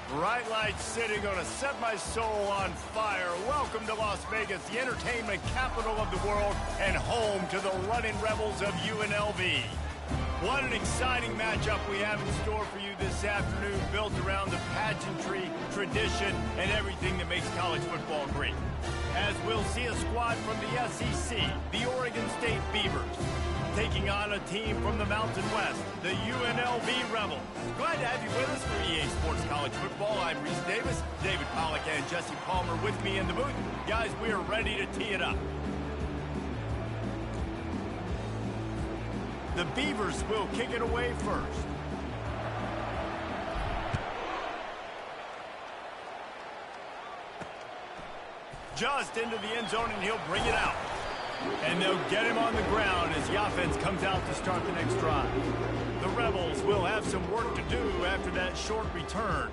Bright lights city, gonna set my soul on fire. Welcome to Las Vegas, the entertainment capital of the world and home to the running rebels of UNLV. What an exciting matchup we have in store for you this afternoon, built around the pageantry, tradition, and everything that makes college football great. As we'll see a squad from the SEC, the Oregon State Beavers, taking on a team from the Mountain West, the UNLV Rebels. Glad to have you with us for EA Sports College Football. I'm Reese Davis, David Pollack, and Jesse Palmer with me in the booth. Guys, we are ready to tee it up. The Beavers will kick it away first. Just into the end zone, and he'll bring it out. And they'll get him on the ground as the offense comes out to start the next drive. The Rebels will have some work to do after that short return.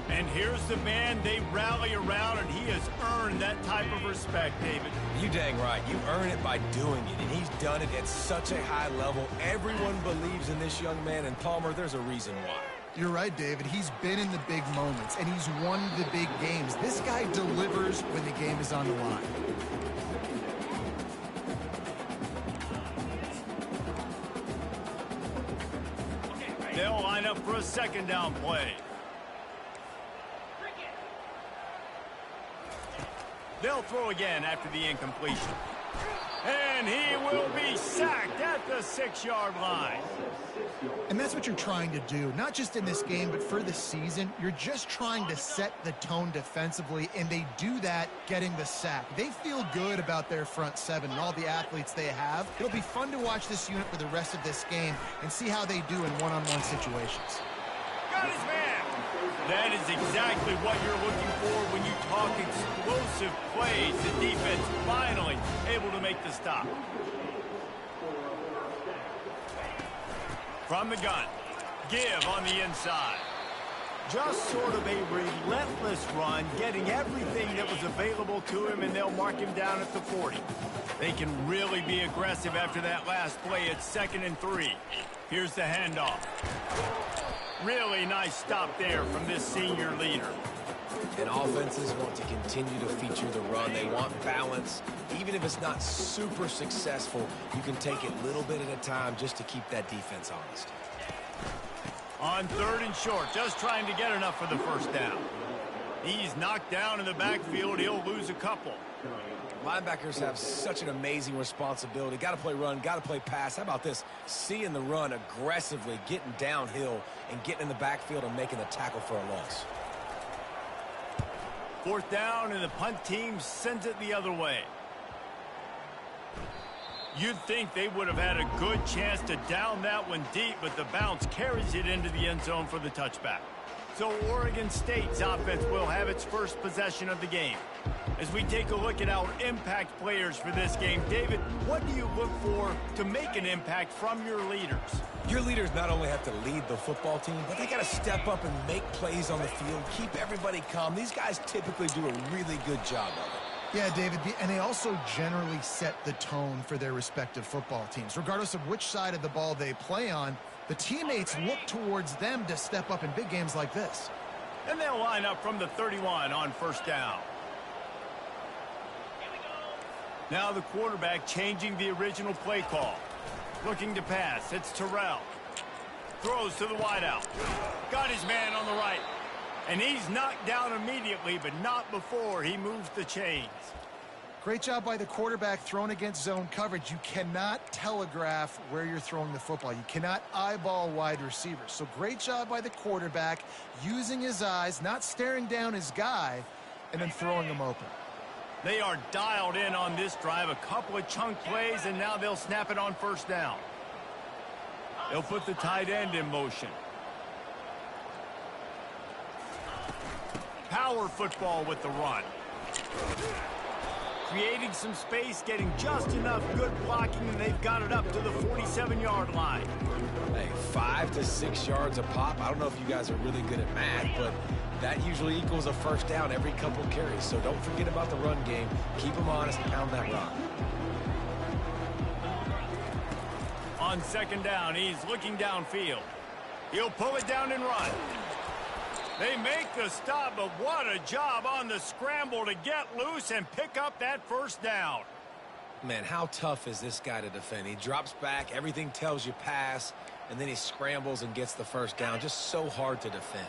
And here's the man they rally around, and he has earned that type of respect, David. You dang right. You earn it by doing it, and he's done it at such a high level. Everyone believes in this young man, and Palmer, there's a reason why. You're right, David. He's been in the big moments, and he's won the big games. This guy delivers when the game is on the line. They'll line up for a second down play. They'll throw again after the incompletion. And he will be sacked at the 6-yard line. And that's what you're trying to do, not just in this game, but for the season. You're just trying to set the tone defensively, and they do that getting the sack. They feel good about their front seven and all the athletes they have. It'll be fun to watch this unit for the rest of this game and see how they do in one-on-one situations. Got his man. That is exactly what you're looking for when you talk explosive plays. The defense finally able to make the stop. From the gun, give on the inside. Just sort of a relentless run, getting everything that was available to him, and they'll mark him down at the 40. They can really be aggressive after that last play. It's 2nd and 3. Here's the handoff. Really nice stop there from this senior leader. And offenses want to continue to feature the run. They want balance. Even if it's not super successful, you can take it a little bit at a time just to keep that defense honest. On 3rd and short, just trying to get enough for the first down. He's knocked down in the backfield. He'll lose a couple. Linebackers have such an amazing responsibility. Got to play run, got to play pass. How about this? Seeing the run aggressively, getting downhill, and getting in the backfield and making the tackle for a loss. 4th down, and the punt team sends it the other way. You'd think they would have had a good chance to down that one deep, but the bounce carries it into the end zone for the touchback. So Oregon State's offense will have its first possession of the game. As we take a look at our impact players for this game, David, what do you look for to make an impact from your leaders? Your leaders not only have to lead the football team, but they got to step up and make plays on the field, keep everybody calm. These guys typically do a really good job of it. Yeah, David, and they also generally set the tone for their respective football teams. Regardless of which side of the ball they play on, the teammates look towards them to step up in big games like this. And they'll line up from the 31 on 1st down. Now the quarterback changing the original play call. Looking to pass. It's Terrell. Throws to the wideout. Got his man on the right. And he's knocked down immediately, but not before he moves the chains. Great job by the quarterback thrown against zone coverage. You cannot telegraph where you're throwing the football. You cannot eyeball wide receivers. So great job by the quarterback using his eyes, not staring down his guy, and then throwing him open. They are dialed in on this drive. A couple of chunk plays, and now they'll snap it on 1st down. They'll put the tight end in motion. Power football with the run. Creating some space, getting just enough good blocking, and they've got it up to the 47-yard line. Hey, 5 to 6 yards a pop. I don't know if you guys are really good at math, but that usually equals a 1st down every couple carries. So don't forget about the run game. Keep them honest and pound that rock. On 2nd down, he's looking downfield. He'll pull it down and run. They make the stop, but what a job on the scramble to get loose and pick up that first down. Man, how tough is this guy to defend? He drops back, everything tells you pass, and then he scrambles and gets the first down. Just so hard to defend.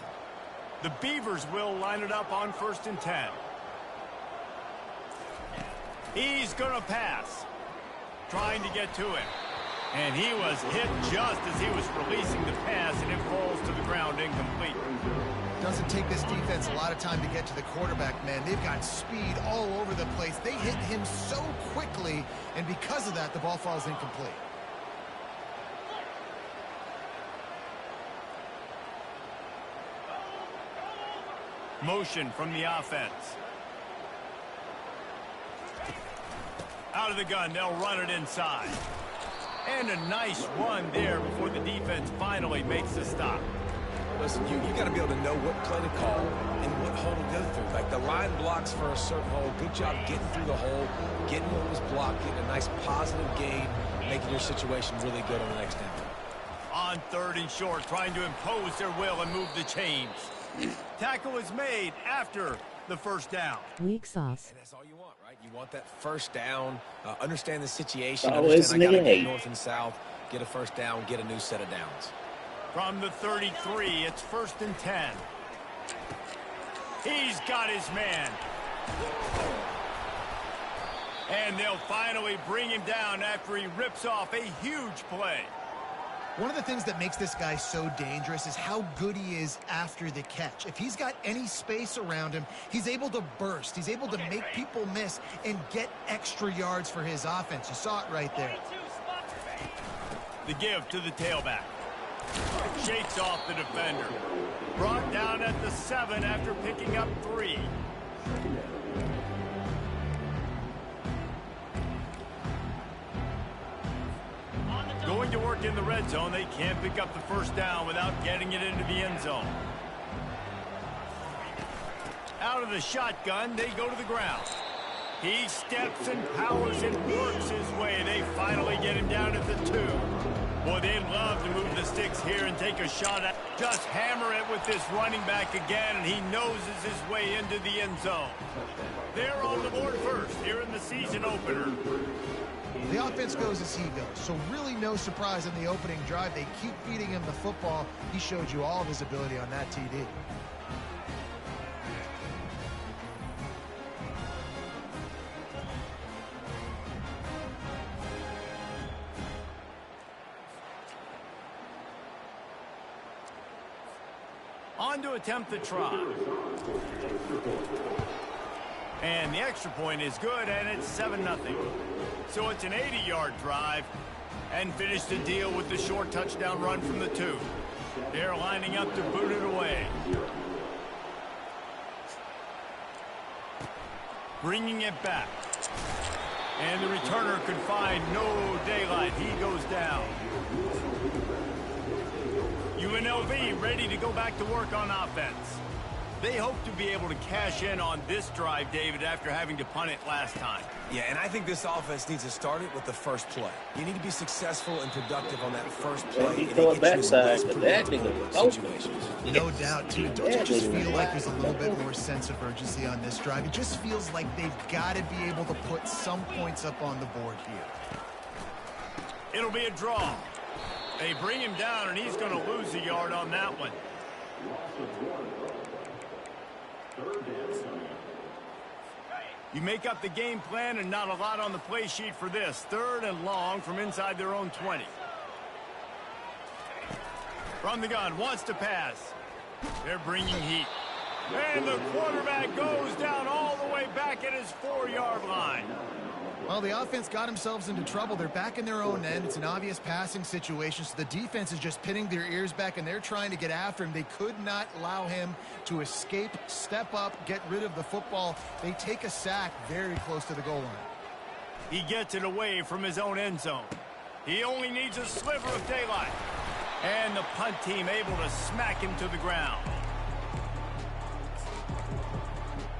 The Beavers will line it up on 1st and 10. He's going to pass. Trying to get to him. And he was hit just as he was releasing the pass, and it falls to the ground incomplete. Doesn't take this defense a lot of time to get to the quarterback, man. They've got speed all over the place. They hit him so quickly, and because of that, the ball falls incomplete. Motion from the offense. Out of the gun, they'll run it inside. And a nice run there before the defense finally makes the stop. Listen, you got to be able to know what play to call and what hole to go through. Like the line blocks for a certain hole. Good job getting through the hole, getting what was blocked, getting a nice positive gain, making your situation really good on the next down. On 3rd and short, trying to impose their will and move the chains. Tackle is made after the first down. Weak sauce. And that's all you want, right? You want that first down, understand the situation, Always understand I got to hate. get north and south, get a first down, get a new set of downs. From the 33, it's 1st and 10. He's got his man. And they'll finally bring him down after he rips off a huge play. One of the things that makes this guy so dangerous is how good he is after the catch. If he's got any space around him, he's able to burst. He's able to make people miss and get extra yards for his offense. You saw it right there. The give to the tailback. Shakes off the defender. Brought down at the 7 after picking up 3. Going to work in the red zone. They can't pick up the first down without getting it into the end zone. Out of the shotgun, they go to the ground. He steps and powers and works his way. They finally get him down at the 2. Boy, they'd love to move the sticks here and take a shot at. Just hammer it with this running back again, and he noses his way into the end zone. They're on the board first here in the season opener. The offense goes as he goes, so really no surprise in the opening drive. They keep feeding him the football. He showed you all of his ability on that TD. On to attempt the try. And the extra point is good, and it's 7-0. So it's an 80-yard drive, and finish the deal with the short touchdown run from the 2. They're lining up to boot it away. Bringing it back. And the returner could find no daylight. He goes down. UNLV ready to go back to work on offense. They hope to be able to cash in on this drive, David, after having to punt it last time. Yeah, and I think this offense needs to start it with the first play. You need to be successful and productive on that first play. He's going backside, but that nigga was open. No doubt, too. Don't you just feel like there's a little bit more sense of urgency on this drive? It just feels like they've got to be able to put some points up on the board here. It'll be a draw. They bring him down, and he's going to lose a yard on that one. You make up the game plan, and not a lot on the play sheet for this. 3rd and long from inside their own 20. From the gun, wants to pass. They're bringing heat. And the quarterback goes down all the way back at his 4-yard line. Well, the offense got themselves into trouble. They're back in their own end. It's an obvious passing situation, so the defense is just pinning their ears back, and they're trying to get after him. They could not allow him to escape, step up, get rid of the football. They take a sack very close to the goal line. He gets it away from his own end zone. He only needs a sliver of daylight. And the punt team able to smack him to the ground.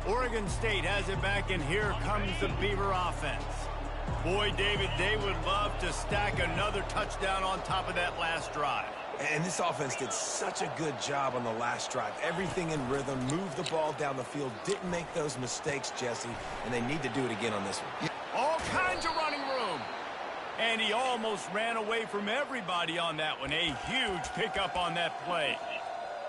Oregon State has it back, and here comes the Beaver offense. Boy, David, they would love to stack another touchdown on top of that last drive. And this offense did such a good job on the last drive. Everything in rhythm, moved the ball down the field, didn't make those mistakes, Jesse, and they need to do it again on this one. All kinds of running room. And he almost ran away from everybody on that one. A huge pickup on that play.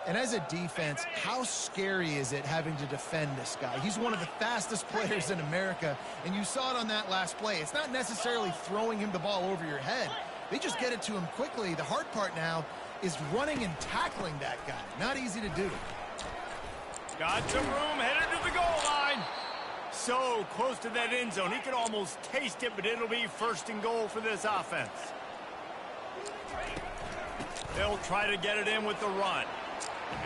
And as a defense, how scary is it having to defend this guy? He's one of the fastest players in America, and you saw it on that last play. It's not necessarily throwing him the ball over your head. They just get it to him quickly. The hard part now is running and tackling that guy. Not easy to do. Got some room, headed to the goal line. So close to that end zone. He could almost taste it, but it'll be first and goal for this offense. They'll try to get it in with the run.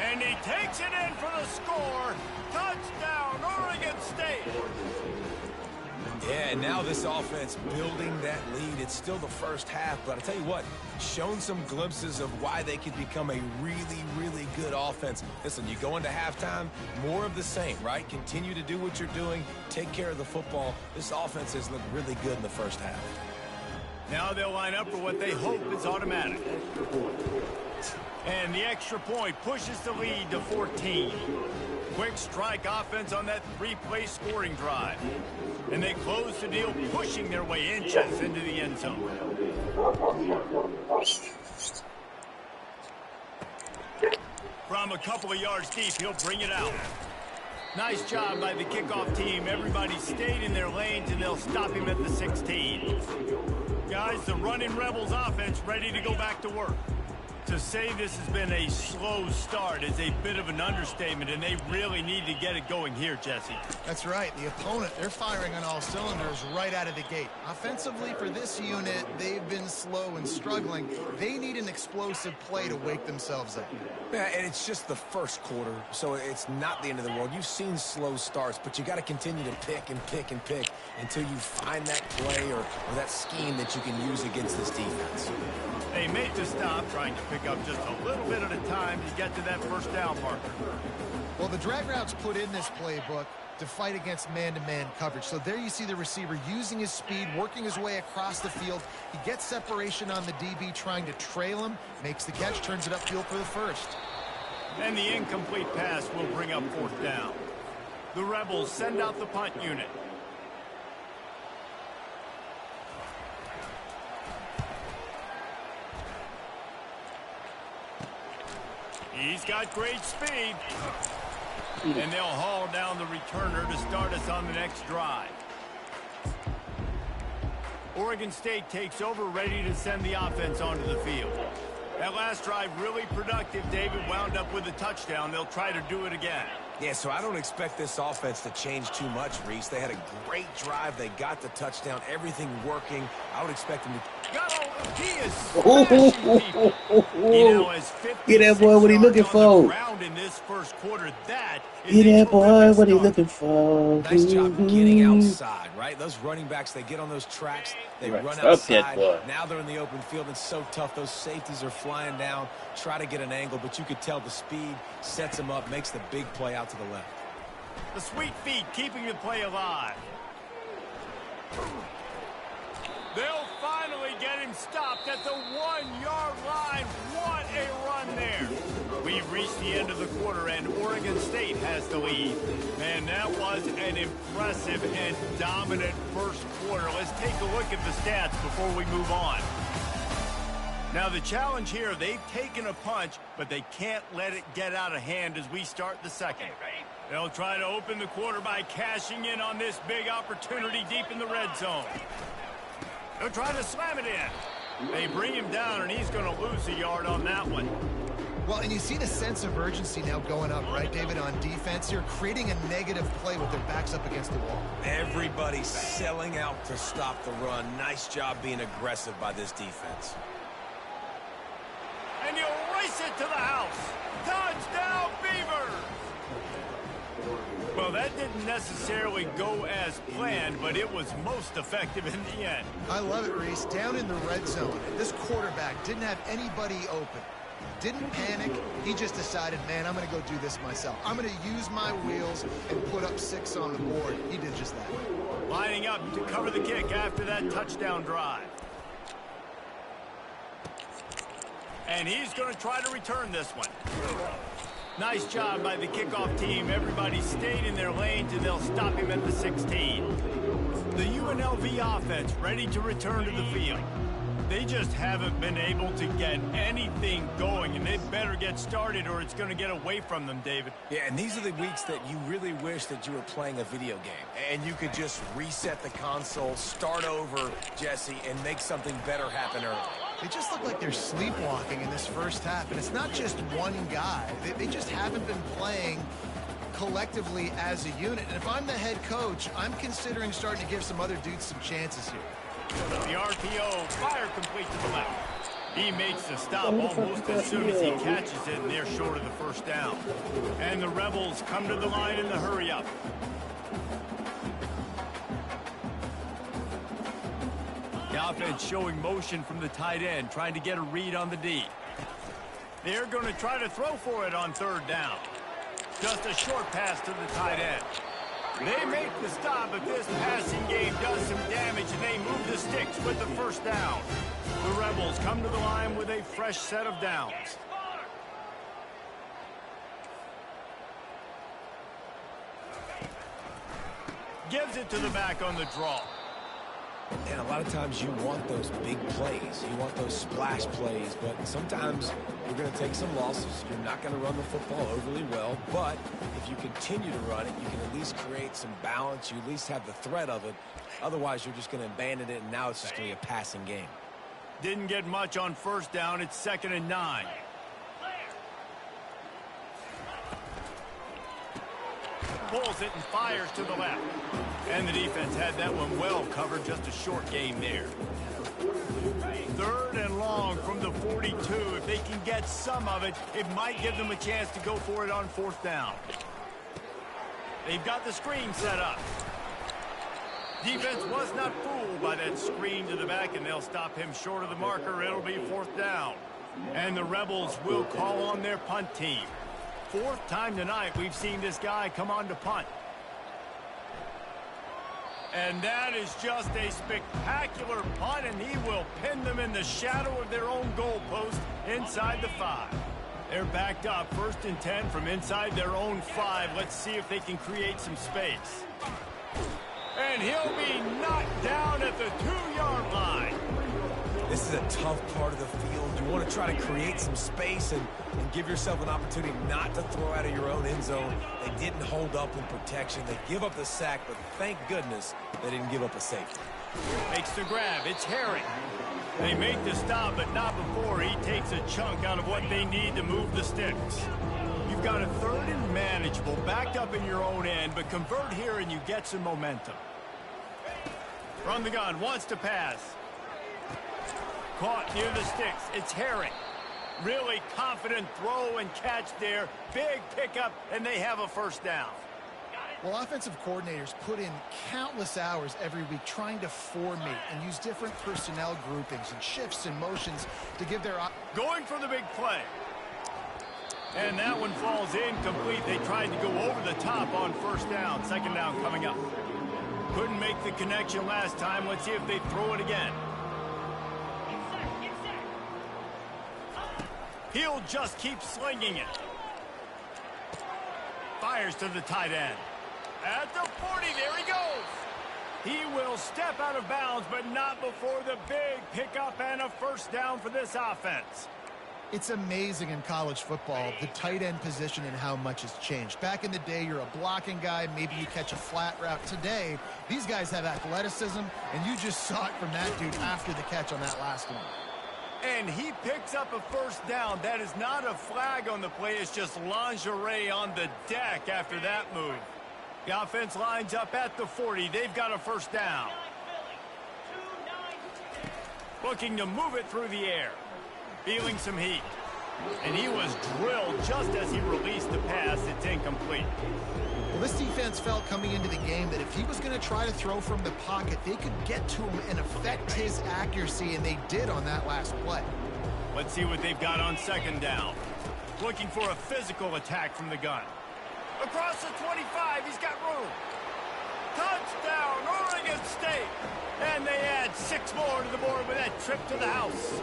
And he takes it in for the score. Touchdown, Oregon State. Yeah, and now this offense building that lead. It's still the first half, but I'll tell you what, shown some glimpses of why they could become a really, really good offense. Listen, you go into halftime, more of the same, right? Continue to do what you're doing, take care of the football. This offense has looked really good in the first half. Now they'll line up for what they hope is automatic. And the extra point pushes the lead to 14. Quick strike offense on that three-play scoring drive. And they close the deal, pushing their way inches into the end zone. From a couple of yards deep, he'll bring it out. Nice job by the kickoff team. Everybody stayed in their lanes, and they'll stop him at the 16. Guys, the running Rebels offense ready to go back to work. To say this has been a slow start is a bit of an understatement, and they really need to get it going here, Jesse. That's right. The opponent, they're firing on all cylinders right out of the gate. Offensively for this unit, they've been slow and struggling. They need an explosive play to wake themselves up. Yeah, and it's just the first quarter, so it's not the end of the world. You've seen slow starts, but you got to continue to pick and pick and pick until you find that play or that scheme that you can use against this defense. They made the stop, trying to pick up just a little bit at a time to get to that first down marker. Well, the drag routes put in this playbook to fight against man-to-man coverage. So there you see the receiver using his speed, working his way across the field. He gets separation on the DB, trying to trail him, makes the catch, turns it upfield for the first. And the incomplete pass will bring up fourth down. The Rebels send out the punt unit. He's got great speed. And they'll haul down the returner to start us on the next drive. Oregon State takes over, ready to send the offense onto the field. That last drive really productive. David wound up with a touchdown. They'll try to do it again. Yeah, so I don't expect this offense to change too much, Reese. They had a great drive. They got the touchdown. Everything working. I would expect them to... He is smashing people. He now has 56 Get that boy what he looking for. In this first quarter. That is Get that boy what he looking for. Nice job getting outside, right? Those running backs, they get on those tracks. They run outside. Now they're in the open field. It's so tough. Those safeties are flying down. Try to get an angle, but you could tell the speed sets them up, makes the big play out to the left. The sweet feet keeping the play alive. They'll finally get him stopped at the 1-yard line. What a run there. We've reached the end of the quarter, and Oregon State has the lead. Man, that was an impressive and dominant first quarter. Let's take a look at the stats before we move on. Now, the challenge here, they've taken a punch, but they can't let it get out of hand as we start the second. They'll try to open the quarter by cashing in on this big opportunity deep in the red zone. They'll try to slam it in. They bring him down, and he's going to lose a yard on that one. Well, and you see the sense of urgency now going up, right, David, on defense here, creating a negative play with their backs up against the wall. Everybody's selling out to stop the run. Nice job being aggressive by this defense. And he'll race it to the house. Touchdown, Beavers! Well, that didn't necessarily go as planned, but it was most effective in the end. I love it, Reese. Down in the red zone, this quarterback didn't have anybody open. Didn't panic. He just decided, man, I'm going to go do this myself. I'm going to use my wheels and put up 6 on the board. He did just that. Lining up to cover the kick after that touchdown drive. And he's going to try to return this one. Nice job by the kickoff team. Everybody stayed in their lanes, and they'll stop him at the 16. The UNLV offense ready to return to the field. They just haven't been able to get anything going, and they better get started or it's going to get away from them, David. Yeah, and these are the weeks that you really wish that you were playing a video game. And you could just reset the console, start over, Jesse, and make something better happen early. They just look like they're sleepwalking in this first half, and it's not just one guy. They just haven't been playing collectively as a unit. And if I'm the head coach, I'm considering starting to give some other dudes some chances here. The RPO, fire complete to the left. He makes the stop almost as soon as he catches it, and they're short of the first down. And the Rebels come to the line in the hurry-up. The offense showing motion from the tight end, trying to get a read on the D. They're going to try to throw for it on third down. Just a short pass to the tight end. They make the stop, but this passing game does some damage, and they move the sticks with the first down. The Rebels come to the line with a fresh set of downs. Gives it to the back on the draw. And a lot of times you want those big plays. You want those splash plays, but sometimes you're going to take some losses. You're not going to run the football overly well, but if you continue to run it, you can at least create some balance. You at least have the threat of it. Otherwise, you're just going to abandon it, and now it's just going to be a passing game. Didn't get much on first down. It's 2nd and 9. Pulls it and fires to the left. And the defense had that one well covered. Just a short game there. 3rd and long from the 42. If they can get some of it, it might give them a chance to go for it on 4th down. They've got the screen set up. Defense was not fooled by that screen to the back, and they'll stop him short of the marker. It'll be 4th down. And the Rebels will call on their punt team. 4th time tonight we've seen this guy come on to punt. And that is just a spectacular punt, and he will pin them in the shadow of their own goalpost inside the 5. They're backed up, 1st and 10 from inside their own 5. Let's see if they can create some space. And he'll be knocked down at the 2-yard line. This is a tough part of the field. You want to try to create some space and give yourself an opportunity not to throw out of your own end zone. They didn't hold up in protection. They give up the sack, but thank goodness they didn't give up a safety. Makes the grab. It's Herring. They make the stop, but not before he takes a chunk out of what they need to move the sticks. You've got a 3rd and manageable, backed up in your own end, but convert here and you get some momentum. From the gun, wants to pass. Caught near the sticks. It's Herring. Really confident throw and catch there. Big pickup, and they have a 1st down. Well, offensive coordinators put in countless hours every week trying to formate and use different personnel groupings and shifts and motions to give their... Going for the big play. And that one falls incomplete. They tried to go over the top on 1st down. 2nd down coming up. Couldn't make the connection last time. Let's see if they throw it again. He'll just keep slinging it. Fires to the tight end. At the 40, there he goes. He will step out of bounds, but not before the big pickup and a 1st down for this offense. It's amazing in college football, the tight end position and how much has changed. Back in the day, you're a blocking guy, maybe you catch a flat route. Today, these guys have athleticism, and you just saw it from that dude after the catch on that last one. And he picks up a 1st down. That is not a flag on the play. It's just lingerie on the deck after that move. The offense lines up at the 40. They've got a 1st down. Looking to move it through the air. Feeling some heat. And he was drilled just as he released the pass. It's incomplete. Well, this defense felt coming into the game that if he was going to try to throw from the pocket, they could get to him and affect his accuracy, and they did on that last play. Let's see what they've got on 2nd down. Looking for a physical attack from the gun. Across the 25, he's got room. Touchdown, Oregon State. And they add 6 more to the board with that trip to the house.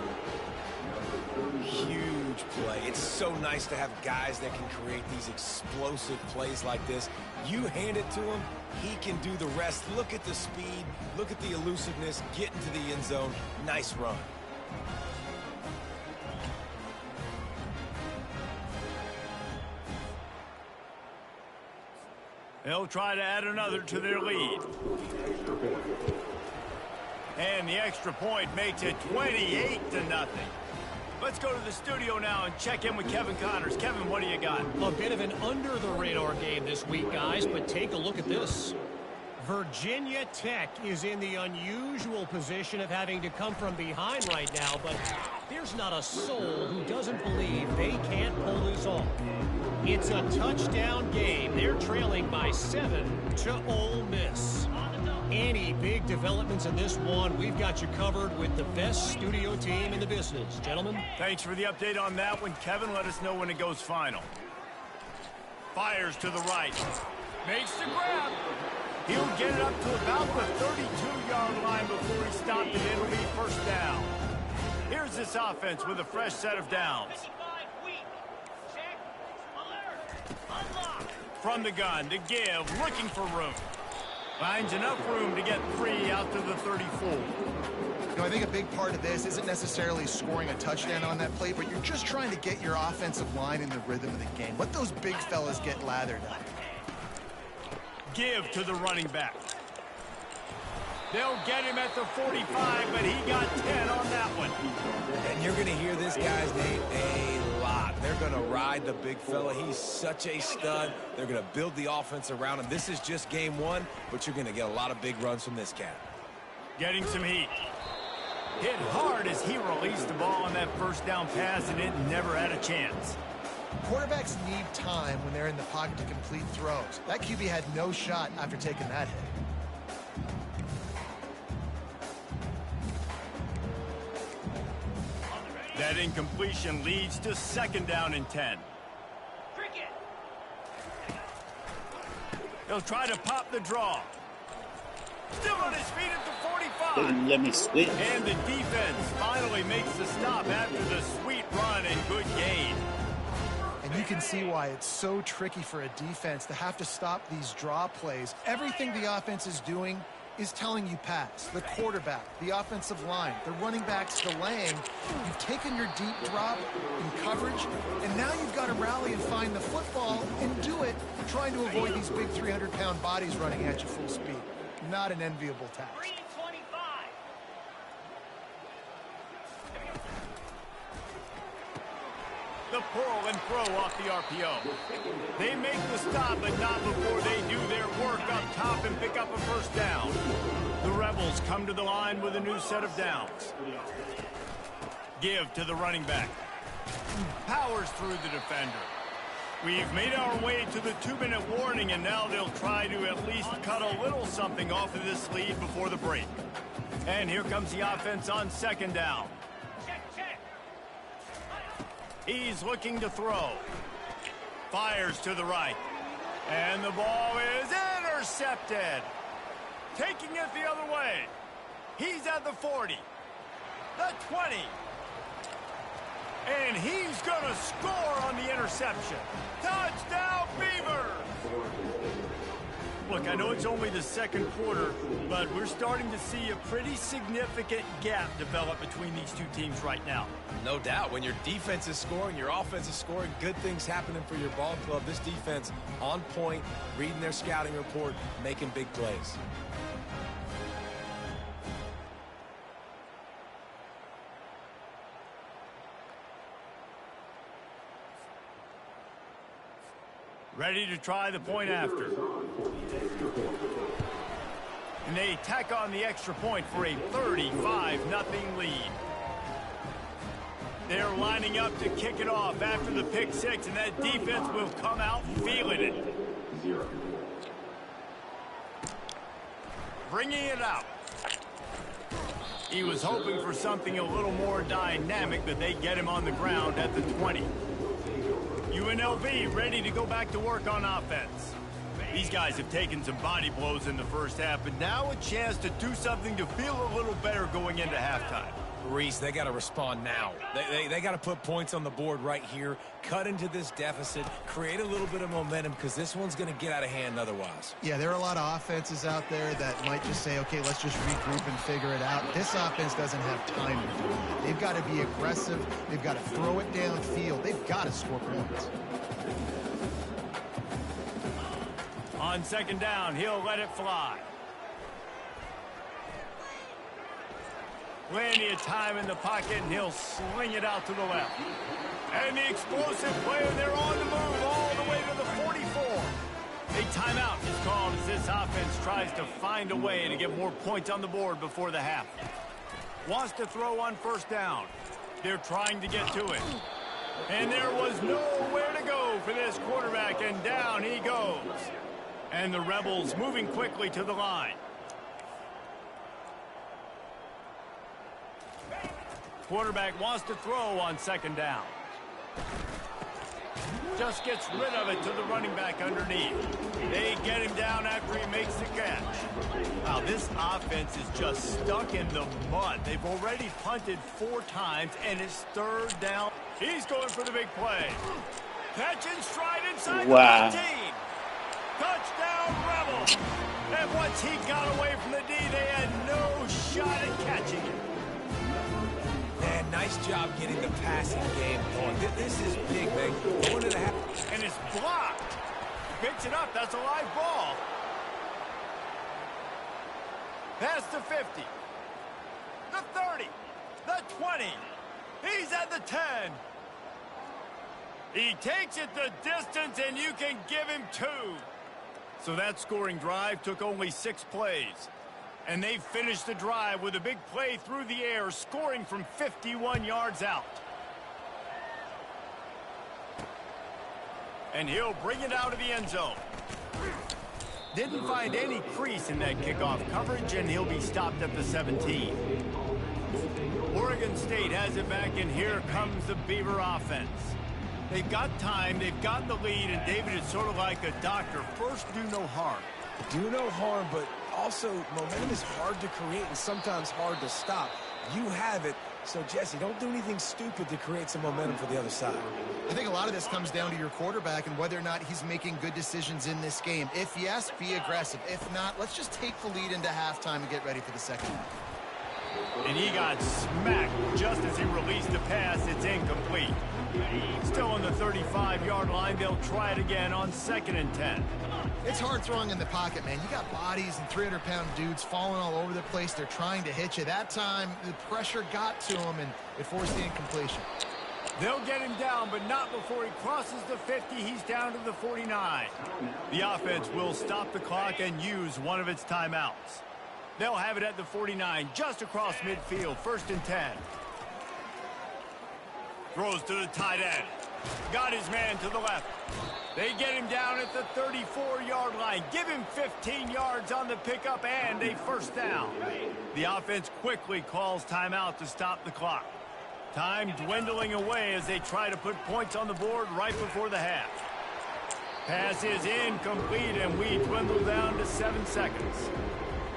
Huge play. It's so nice to have guys that can create these explosive plays like this. You hand it to him, he can do the rest. Look at the speed. Look at the elusiveness. Get into the end zone. Nice run. They'll try to add another to their lead. And the extra point makes it 28-0. Let's go to the studio now and check in with Kevin Connors. Kevin, what do you got? A bit of an under-the-radar game this week, guys, but take a look at this. Virginia Tech is in the unusual position of having to come from behind right now, but there's not a soul who doesn't believe they can't pull this off. It's a touchdown game. They're trailing by 7 to Ole Miss. Any big developments in this one, we've got you covered with the best studio team in the business. Gentlemen. Thanks for the update on that one, Kevin. Let us know when it goes final. Fires to the right. Makes the grab. He'll get it up to about the 32-yard line before he stopped and it'll be first down. Here's this offense with a fresh set of downs. From the gun to give, looking for room. Finds enough room to get 3 out to the 34. You know, I think a big part of this isn't necessarily scoring a touchdown on that play, but you're just trying to get your offensive line in the rhythm of the game. Let those big fellas get lathered up. Give to the running back. They'll get him at the 45, but he got 10 on that one. And you're going to hear this guy's name a lot. They're going to ride the big fella. He's such a stud. They're going to build the offense around him. This is just game one, but you're going to get a lot of big runs from this cat. Getting some heat. Hit hard as he released the ball on that first down pass, and it never had a chance. Quarterbacks need time when they're in the pocket to complete throws. That QB had no shot after taking that hit. That incompletion leads to second down and 10. He'll try to pop the draw. Still on his feet at the 45. Let me switch. And the defense finally makes the stop after the sweet run and good gain. And you can see why it's so tricky for a defense to have to stop these draw plays. Everything the offense is doing is telling you pass. The quarterback, the offensive line, the running backs delaying. You've taken your deep drop in coverage, and now you've got to rally and find the football and do it, trying to avoid these big 300-pound bodies running at you full speed. Not an enviable task. The pull and throw off the RPO. They make the stop, but not before they do their work up top and pick up a first down. The Rebels come to the line with a new set of downs. Give to the running back. Powers through the defender. We've made our way to the 2-minute warning, and now they'll try to at least cut a little something off of this lead before the break. And here comes the offense on second down. He's looking to throw. Fires to the right. And the ball is intercepted. Taking it the other way. He's at the 40. The 20. And he's going to score on the interception. Touchdown, Beavers! Look, I know it's only the second quarter, but we're starting to see a pretty significant gap develop between these two teams right now. No doubt. When your defense is scoring, your offense is scoring, good things happening for your ball club. This defense on point, reading their scouting report, making big plays. Ready to try the point after. And they tack on the extra point for a 35-0 lead. They're lining up to kick it off after the pick six, and that defense will come out feeling it. Bringing it out. He was hoping for something a little more dynamic, but they get him on the ground at the 20. UNLV ready to go back to work on offense. These guys have taken some body blows in the first half, but now a chance to do something to feel a little better going into halftime. Reese, they got to respond now. They got to put points on the board right here, cut into this deficit, create a little bit of momentum because this one's going to get out of hand otherwise. Yeah, there are a lot of offenses out there that might just say, okay, let's just regroup and figure it out. This offense doesn't have time to do that. They've got to be aggressive. They've got to throw it downfield. They've got to score points. On second down, he'll let it fly. Plenty of time in the pocket, and he'll sling it out to the left. And the explosive player, they're on the move all the way to the 44. A timeout is called as this offense tries to find a way to get more points on the board before the half. Wants to throw on first down. They're trying to get to it. And there was nowhere to go for this quarterback, and down he goes. And the Rebels moving quickly to the line. Quarterback wants to throw on second down. Just gets rid of it to the running back underneath. They get him down after he makes the catch. Wow, this offense is just stuck in the mud. They've already punted 4 times, and it's third down. He's going for the big play. Catch in stride inside the 15. Touchdown, Rebels. And once he got away from the D, they had no shot at catching it. Man, nice job getting the passing game going. This is big, man. Going to the half. And it's blocked. Picks it up. That's a live ball. Past the 50. The 30. The 20. He's at the 10. He takes it the distance, and you can give him 2. So that scoring drive took only 6 plays. And they finished the drive with a big play through the air, scoring from 51 yards out. And he'll bring it out of the end zone. Didn't find any crease in that kickoff coverage, and he'll be stopped at the 17. Oregon State has it back, and here comes the Beaver offense. They've got time, they've got the lead, and David is sort of like a doctor. First, do no harm. Do no harm, but also momentum is hard to create and sometimes hard to stop. You have it, so Jesse, don't do anything stupid to create some momentum for the other side. I think a lot of this comes down to your quarterback and whether or not he's making good decisions in this game. If yes, be aggressive. If not, let's just take the lead into halftime and get ready for the second half. And he got smacked just as he released the pass. It's incomplete. Still on the 35-yard line. They'll try it again on 2nd and 10. It's hard throwing in the pocket, man. You got bodies and 300-pound dudes falling all over the place. They're trying to hit you. That time, the pressure got to him, and it forced the incompletion. They'll get him down, but not before he crosses the 50. He's down to the 49. The offense will stop the clock and use one of its timeouts. They'll have it at the 49, just across midfield, 1st and 10. Throws to the tight end. Got his man to the left. They get him down at the 34-yard line. Give him 15 yards on the pickup and a first down. The offense quickly calls timeout to stop the clock. Time dwindling away as they try to put points on the board right before the half. Pass is incomplete, and we dwindle down to 7 seconds.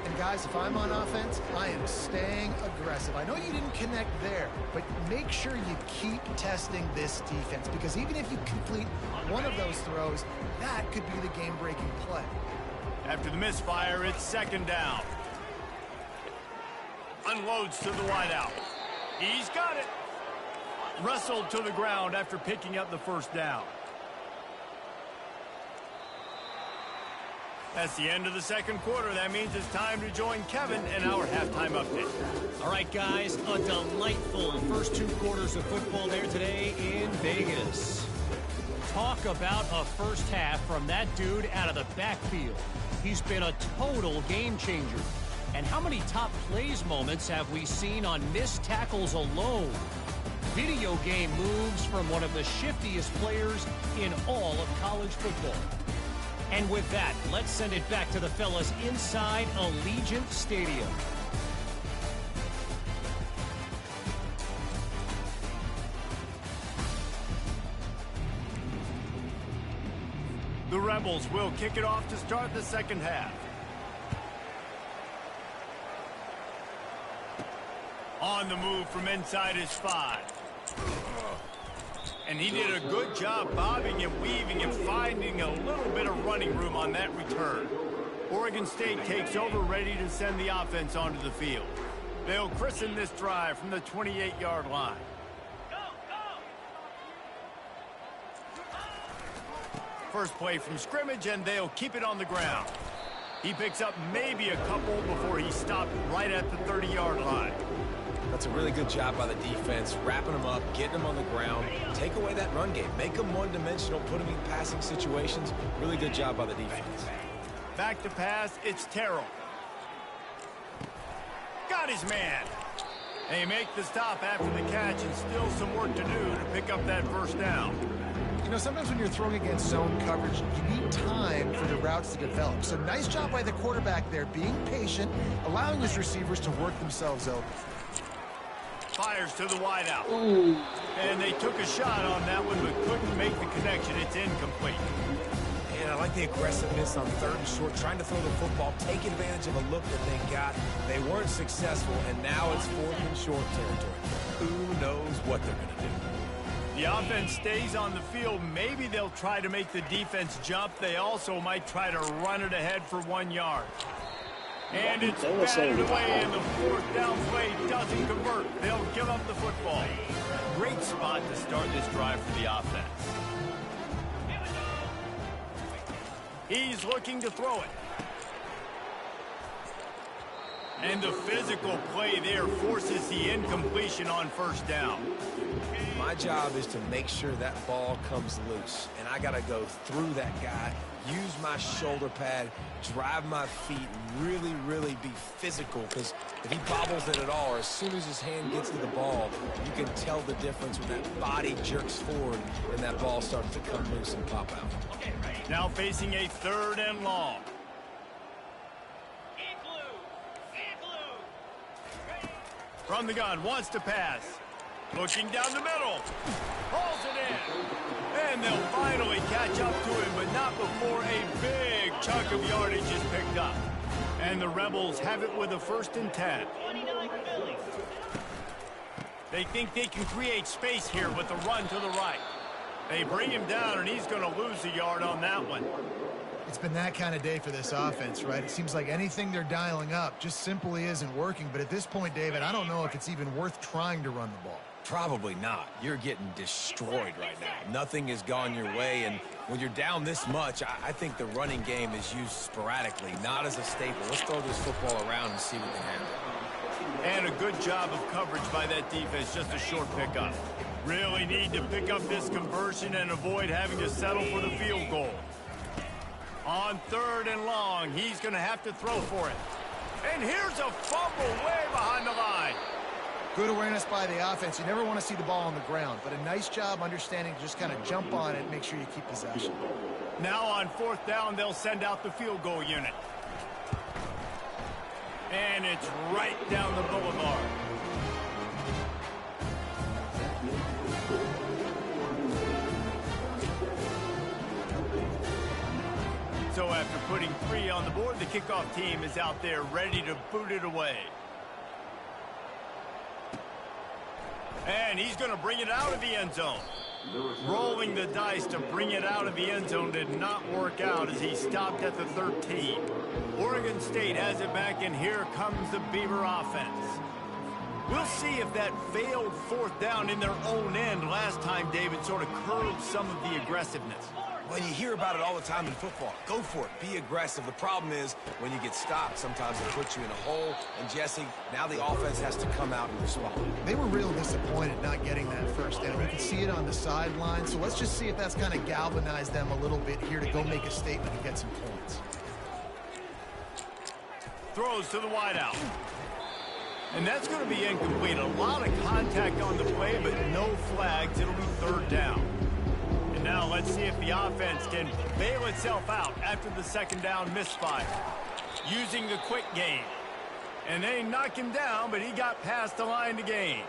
And guys, if I'm on offense, I am staying aggressive. I know you didn't connect there, but make sure you keep testing this defense, because even if you complete one of those throws, that could be the game-breaking play. After the misfire, it's 2nd down. Unloads to the wideout. He's got it. Wrestled to the ground after picking up the first down. That's the end of the second quarter. That means it's time to join Kevin in our halftime update. All right, guys, a delightful first 2 quarters of football there today in Vegas. Talk about a first half from that dude out of the backfield. He's been a total game changer. And how many top plays moments have we seen on missed tackles alone? Video game moves from one of the shiftiest players in all of college football. And with that, let's send it back to the fellas inside Allegiant Stadium. The Rebels will kick it off to start the second half. On the move from inside his 5. And he did a good job bobbing and weaving and finding a little bit of running room on that return. Oregon State takes over, ready to send the offense onto the field. They'll christen this drive from the 28-yard line. First play from scrimmage, and they'll keep it on the ground. He picks up maybe a couple before he stopped right at the 30-yard line. That's a really good job by the defense, wrapping them up, getting them on the ground, take away that run game, make them one-dimensional, put them in passing situations. Really good job by the defense. Back to pass, it's Terrell. Got his man. They make the stop after the catch, and still some work to do to pick up that first down. You know, sometimes when you're throwing against zone coverage, you need time for the routes to develop. So nice job by the quarterback there, being patient, allowing his receivers to work themselves open. Fires to the wideout. Ooh. And they took a shot on that one, but couldn't make the connection. It's incomplete. And I like the aggressiveness on 3rd and short, trying to throw the football, take advantage of a look that they got. They weren't successful, and now it's 4th and short territory. Who knows what they're going to do? The offense stays on the field. Maybe they'll try to make the defense jump. They also might try to run it ahead for 1 yard. And it's batted away, and the 4th down play doesn't convert. They'll give up the football. Great spot to start this drive for the offense. He's looking to throw it. And the physical play there forces the incompletion on 1st down. My job is to make sure that ball comes loose, and I got to go through that guy, use my shoulder pad, drive my feet, really, really be physical, because if he bobbles it at all, or as soon as his hand gets to the ball, you can tell the difference when that body jerks forward and that ball starts to come loose and pop out. Now facing a 3rd and long. From the gun, wants to pass. Looking down the middle. Hauls it in. And they'll finally catch up to him, but not before a big chunk of yardage is picked up. And the Rebels have it with a 1st and 10. They think they can create space here with the run to the right. They bring him down, and he's going to lose a yard on that one. It's been that kind of day for this offense, right? It seems like anything they're dialing up just simply isn't working. But at this point, David, I don't know if it's even worth trying to run the ball. Probably not. You're getting destroyed right now. Nothing has gone your way, and when you're down this much, I think the running game is used sporadically, not as a staple. Let's throw this football around and see what can happen. And a good job of coverage by that defense, just a short pickup. Really need to pick up this conversion and avoid having to settle for the field goal. On 3rd and long, he's going to have to throw for it. And here's a fumble way behind the line. Good awareness by the offense. You never want to see the ball on the ground, but a nice job understanding to just kind of jump on it and make sure you keep possession. Now on 4th down, they'll send out the field goal unit. And it's right down the boulevard. So after putting 3 on the board, the kickoff team is out there ready to boot it away. And he's going to bring it out of the end zone. Rolling the dice to bring it out of the end zone did not work out as he stopped at the 13. Oregon State has it back, and here comes the Beaver offense. We'll see if that failed 4th down in their own end last time, David, sort of curbed some of the aggressiveness. Well, you hear about it all the time in football. Go for it. Be aggressive. The problem is when you get stopped, sometimes it puts you in a hole. And, Jesse, now the offense has to come out and respond. They were real disappointed not getting that 1st down. You can see it on the sideline. So let's just see if that's kind of galvanized them a little bit here to go make a statement and get some points. Throws to the wideout. And that's going to be incomplete. A lot of contact on the play, but no flags. It'll be 3rd down. And now let's see if the offense can bail itself out after the 2nd down misfire. Using the quick game. And they knock him down, but he got past the line to gain.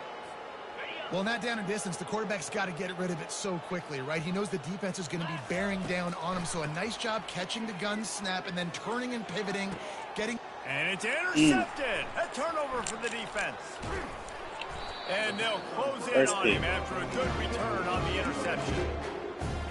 Well, in that down and distance, the quarterback's got to get rid of it so quickly, right? He knows the defense is going to be bearing down on him, so a nice job catching the gun snap and then turning and pivoting, getting... And it's intercepted. A turnover for the defense. And they'll close in First on pick. him after a good return on the interception.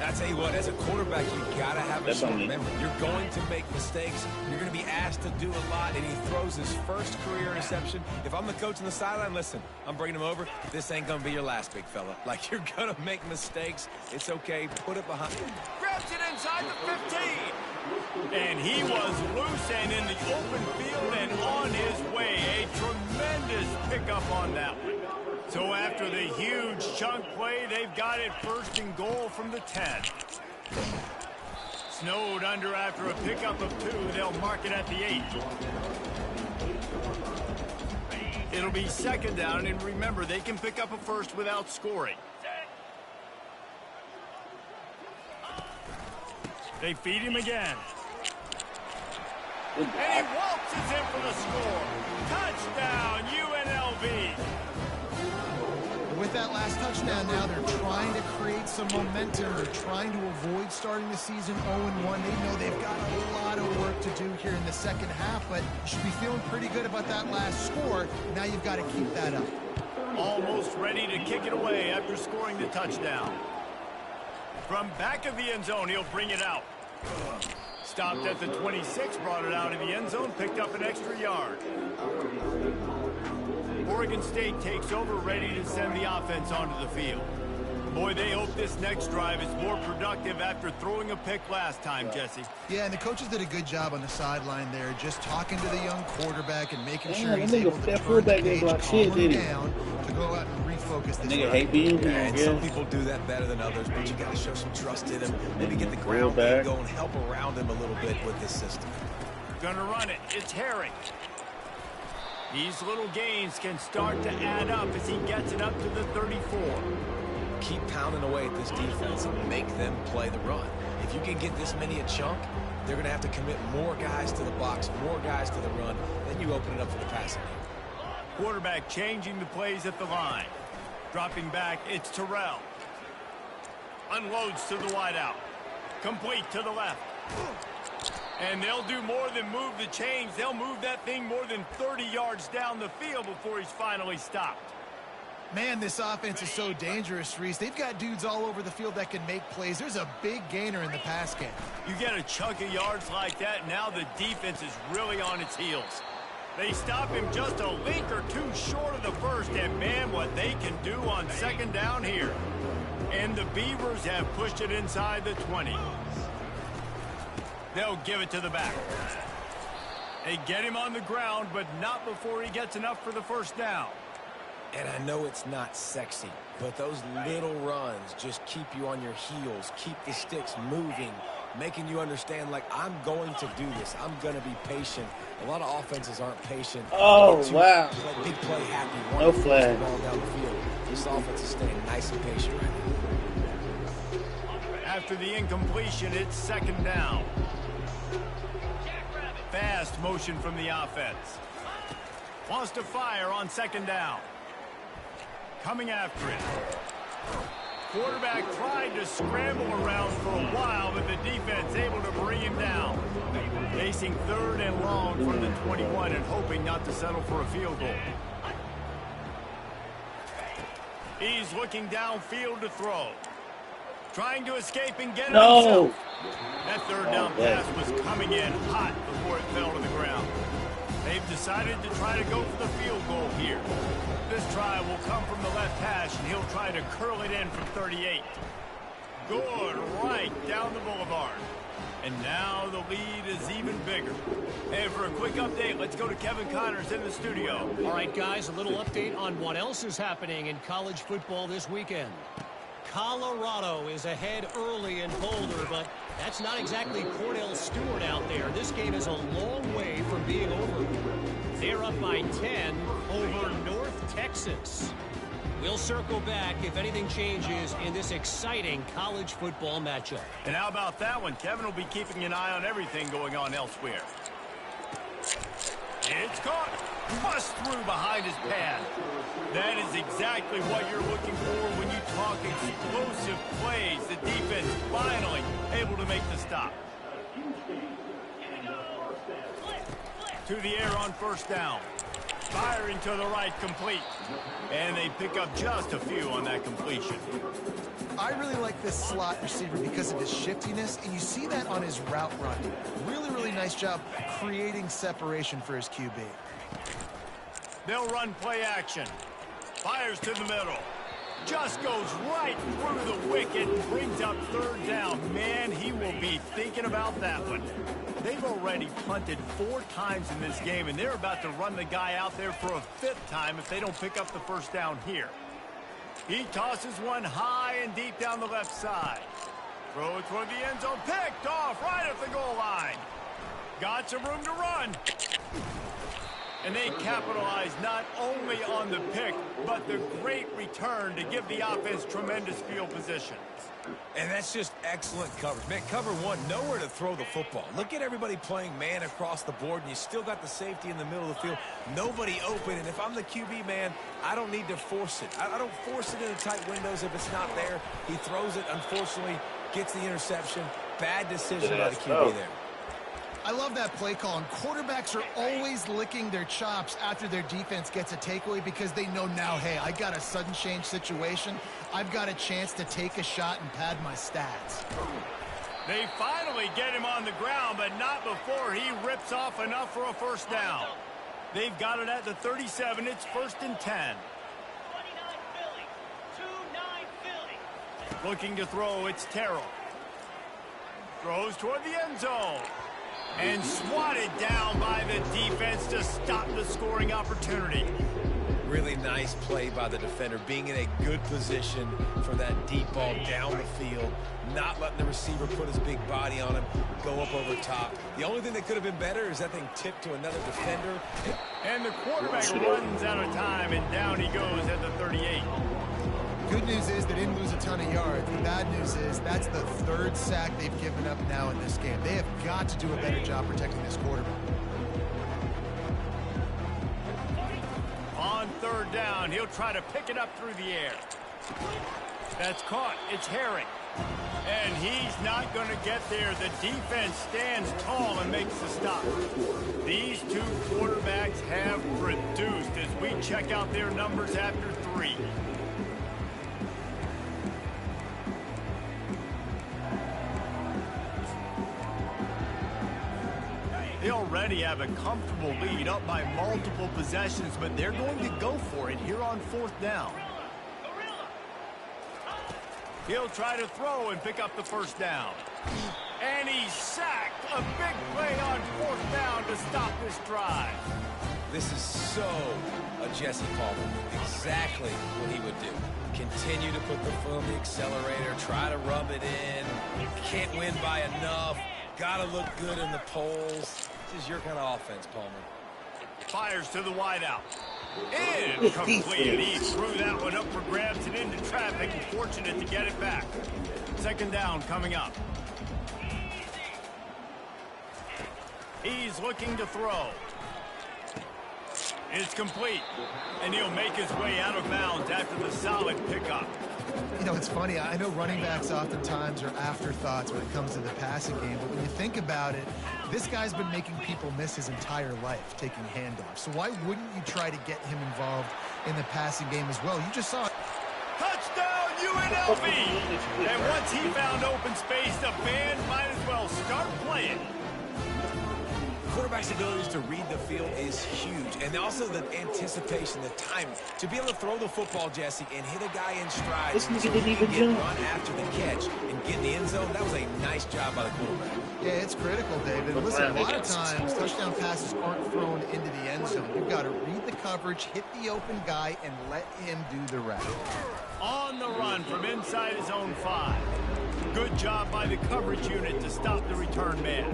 I tell you what, as a quarterback, you got to have a That's short on me. memory. You're going to make mistakes. You're going to be asked to do a lot, and he throws his first career interception. If I'm the coach on the sideline, listen, I'm bringing him over. This ain't going to be your last, big fella. Like, you're going to make mistakes. It's okay. Put it behind. Grabs it inside the 15. And he was loose and in the open field and on his way. A tremendous pickup on that one. So after the huge chunk play, they've got it first and goal from the 10. Snowed under after a pickup of 2. They'll mark it at the 8. It'll be second down, and remember, they can pick up a first without scoring. They feed him again. And he waltzes in for the score. Touchdown, UNLV. With that last touchdown now, they're trying to create some momentum. They're trying to avoid starting the season 0-1. They know they've got a lot of work to do here in the second half, but you should be feeling pretty good about that last score. Now you've got to keep that up. Almost ready to kick it away after scoring the touchdown. From back of the end zone, he'll bring it out. Stopped at the 26, brought it out of the end zone, picked up an extra yard. Oregon State takes over, ready to send the offense onto the field. Boy, they hope this next drive is more productive after throwing a pick last time, Jesse. Yeah, and the coaches did a good job on the sideline there, just talking to the young quarterback and making sure Damn, he's that nigga- able to that turn fullback the ain't page, block calm shit, him did he? down to go out and refocus this Nigga drive. hate being Yeah, and some yeah. people do that better than others, but you got to show some trust in him. Maybe get the Real ground game bad. going, help around him a little bit with this system. Gonna run it. It's Herring. These little gains can start to add up as he gets it up to the 34. Keep pounding away at this defense and make them play the run. If you can get this many a chunk, they're going to have to commit more guys to the box, more guys to the run. Then you open it up for the passing game. Quarterback changing the plays at the line. Dropping back, it's Terrell. Unloads to the wideout. Complete to the left. And they'll do more than move the chains. They'll move that thing more than 30 yards down the field before he's finally stopped. Man, this offense is so dangerous, Reese. They've got dudes all over the field that can make plays. There's a big gainer in the pass game. You get a chunk of yards like that, now the defense is really on its heels. They stop him just a link or two short of the first, and man, what they can do on second down here. And the Beavers have pushed it inside the 20. They'll give it to the back. They get him on the ground, but not before he gets enough for the first down. And I know it's not sexy, but those little runs just keep you on your heels, keep the sticks moving, making you understand, like, I'm going to do this. I'm going to be patient. A lot of offenses aren't patient. Oh, They get too wow. big play happy. No flag. Ball down the field. This offense is staying nice and patient right now. After the incompletion, it's second down. Fast motion from the offense. Wants to fire on second down. Coming after it. Quarterback tried to scramble around for a while, but the defense able to bring him down. Facing third and long from the 21 and hoping not to settle for a field goal. He's looking downfield to throw. Trying to escape and get it No. himself. That third down pass was coming in hot before it fell to the ground. They've decided to try to go for the field goal here. This try will come from the left hash, and he'll try to curl it in from 38. Good right down the boulevard. And now the lead is even bigger. And for a quick update, let's go to Kevin Connors in the studio. All right, guys, a little update on what else is happening in college football this weekend. Colorado is ahead early in Boulder, but that's not exactly Cordell Stewart out there. This game is a long way from being over. They're up by 10 over North Texas. We'll circle back if anything changes in this exciting college football matchup. And how about that one? Kevin will be keeping an eye on everything going on elsewhere. It's caught. Bust through behind his pad. That is exactly what you're looking for when you talk explosive plays. The defense finally able to make the stop. To the air on first down. Firing to the right, complete. And they pick up just a few on that completion. I really like this slot receiver because of his shiftiness, and you see that on his route run. Really, really nice job creating separation for his QB. They'll run play action. Fires to the middle. Just goes right through the wicket and brings up third down. Man, he will be thinking about that one. They've already punted 4 times in this game, and they're about to run the guy out there for a 5th time if they don't pick up the first down here. He tosses one high and deep down the left side. Throw it toward the end zone. Picked off right at the goal line. Got some room to run. And they capitalize not only on the pick, but the great return to give the offense tremendous field position. And that's just excellent coverage. Man, cover one, nowhere to throw the football. Look at everybody playing man across the board, and you still got the safety in the middle of the field. Nobody open, and if I'm the QB, man, I don't need to force it. I don't force it into tight windows if it's not there. He throws it, unfortunately, gets the interception. Bad decision by the QB there. I love that play call, and quarterbacks are always licking their chops after their defense gets a takeaway because they know now, hey, I got a sudden change situation. I've got a chance to take a shot and pad my stats. They finally get him on the ground, but not before he rips off enough for a first down. They've got it at the 37. It's 1st and 10. 29 Philly. Looking to throw, it's Terrell. Throws toward the end zone. And swatted down by the defense to stop the scoring opportunity. Really nice play by the defender, being in a good position for that deep ball down the field, not letting the receiver put his big body on him, go up over top. The only thing that could have been better is that thing tipped to another defender. And the quarterback runs out of time, and down he goes at the 38. Good news is they didn't lose a ton of yards. The bad news is that's the 3rd sack they've given up now in this game. They have got to do a better job protecting this quarterback. On 3rd down, he'll try to pick it up through the air. That's caught. It's Herring. And he's not going to get there. The defense stands tall and makes the stop. These two quarterbacks have produced as we check out their numbers after 3. They already have a comfortable lead up by multiple possessions, but they're going to go for it here on 4th down. He'll try to throw and pick up the first down. And he's sacked. A big play on 4th down to stop this drive. This is so a Jesse Palmer. Exactly what he would do. Continue to put the foot on the accelerator, try to rub it in. Can't win by enough. Got to look good in the polls. This is your kind of offense, Palmer. Fires to the wideout. Incomplete. He threw that one up for grabs and into traffic, and fortunate to get it back. 2nd down coming up. He's looking to throw. It's complete. And he'll make his way out of bounds after the solid pickup. You know, it's funny. I know running backs oftentimes are afterthoughts when it comes to the passing game, but when you think about it, this guy's been making people miss his entire life taking handoffs. So why wouldn't you try to get him involved in the passing game as well? You just saw it. Touchdown, UNLV! And once he found open space, the band might as well start playing. Quarterback's abilities to read the field is huge, and also the anticipation, the time to be able to throw the football, Jesse, and hit a guy in stride. This nigga didn't even jump. Run after the catch and get in the end zone. That was a nice job by the quarterback. Yeah, it's critical, David. Listen, a lot of times touchdown passes aren't thrown into the end zone. You've got to read the coverage, hit the open guy, and let him do the rest. On the run from inside his own 5. Good job by the coverage unit to stop the return man.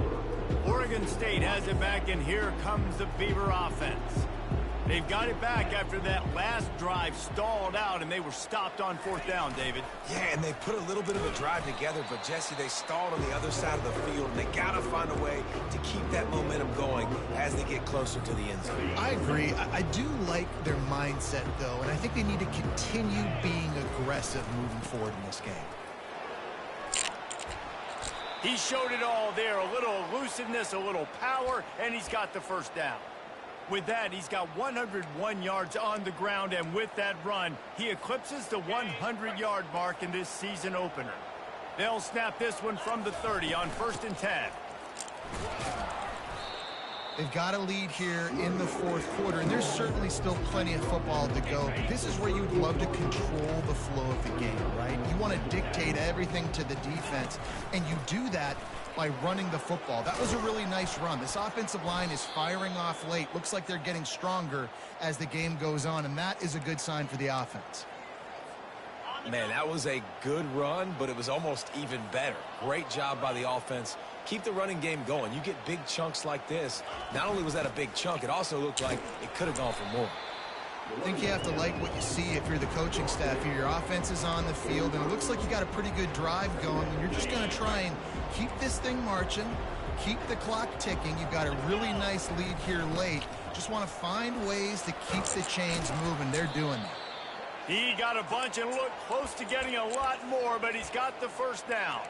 Oregon State has it back, and here comes the Beaver offense. They've got it back after that last drive stalled out, and they were stopped on 4th down, David. Yeah, and they put a little bit of a drive together, but, Jesse, they stalled on the other side of the field, and they got to find a way to keep that momentum going as they get closer to the end zone. I agree. I do like their mindset, though, and I think they need to continue being aggressive moving forward in this game. He showed it all there, a little elusiveness, a little power, and he's got the first down. With that, he's got 101 yards on the ground, and with that run, he eclipses the 100-yard mark in this season opener. They'll snap this one from the 30 on 1st and 10. They've got a lead here in the fourth quarter, and there's certainly still plenty of football to go, but this is where you'd love to control the flow of the game, right? You want to dictate everything to the defense, and you do that by running the football. That was a really nice run. This offensive line is firing off late. Looks like they're getting stronger as the game goes on, and that is a good sign for the offense. Man, that was a good run, but it was almost even better. Great job by the offense. Keep the running game going. You get big chunks like this. Not only was that a big chunk, it also looked like it could have gone for more. I think you have to like what you see if you're the coaching staff here. Your offense is on the field, and it looks like you got a pretty good drive going, and you're just going to try and keep this thing marching, keep the clock ticking. You've got a really nice lead here late. Just want to find ways to keep the chains moving. They're doing that. He got a bunch and looked close to getting a lot more, but he's got the first down.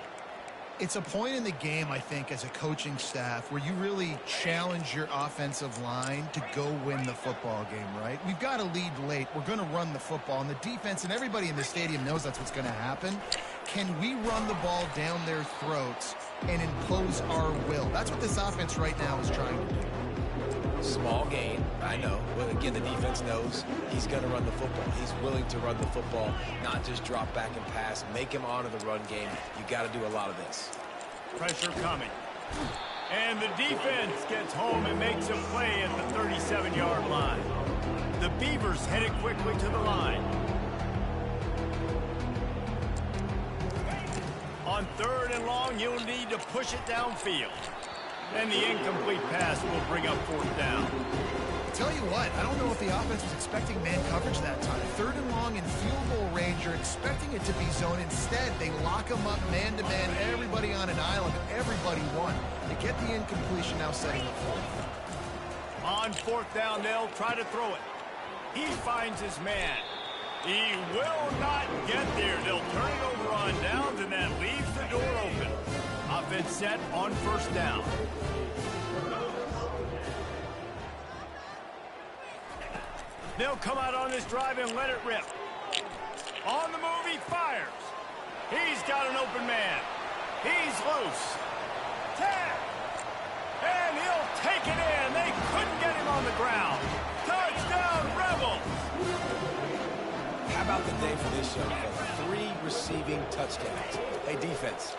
It's a point in the game, I think, as a coaching staff where you really challenge your offensive line to go win the football game, right? We've got a lead late. We're going to run the football, and the defense and everybody in the stadium knows that's what's going to happen. Can we run the ball down their throats and impose our will? That's what this offense right now is trying to do. Small gain, I know. But again, the defense knows he's going to run the football. He's willing to run the football, not just drop back and pass. Make him honor the run game. You got to do a lot of this. Pressure coming. And the defense gets home and makes a play at the 37-yard line. The Beavers headed quickly to the line. On 3rd and long, you'll need to push it downfield. And the incomplete pass will bring up 4th down. Tell you what, I don't know if the offense was expecting man coverage that time. 3rd and long in field goal range, you're expecting it to be zone. Instead, they lock them up man-to-man, everybody on an island, and everybody won. They get the incompletion, now setting up 4th. On 4th down, they'll try to throw it. He finds his man. He will not get there. They'll turn it over on downs, and that leaves the door open. Offense set on 1st down. They'll come out on this drive and let it rip. On the move, he fires. He's got an open man. He's loose. 10. And he'll take it in. They couldn't get him on the ground. Touchdown, Rebels. How about the day for this young fella? 3 receiving touchdowns. Hey, defense.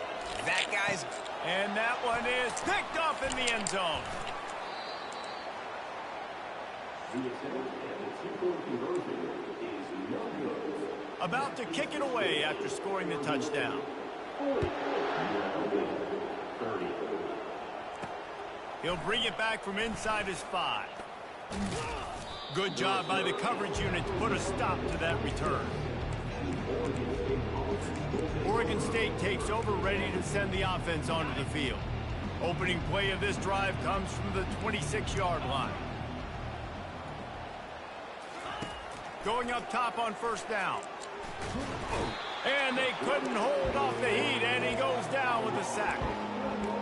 That guy's... And that one is picked off in the end zone. About to kick it away after scoring the touchdown. He'll bring it back from inside his 5. Good job by the coverage unit to put a stop to that return. Oregon State takes over, ready to send the offense onto the field. Opening play of this drive comes from the 26-yard line. Going up top on 1st down. And they couldn't hold off the heat, and he goes down with a sack.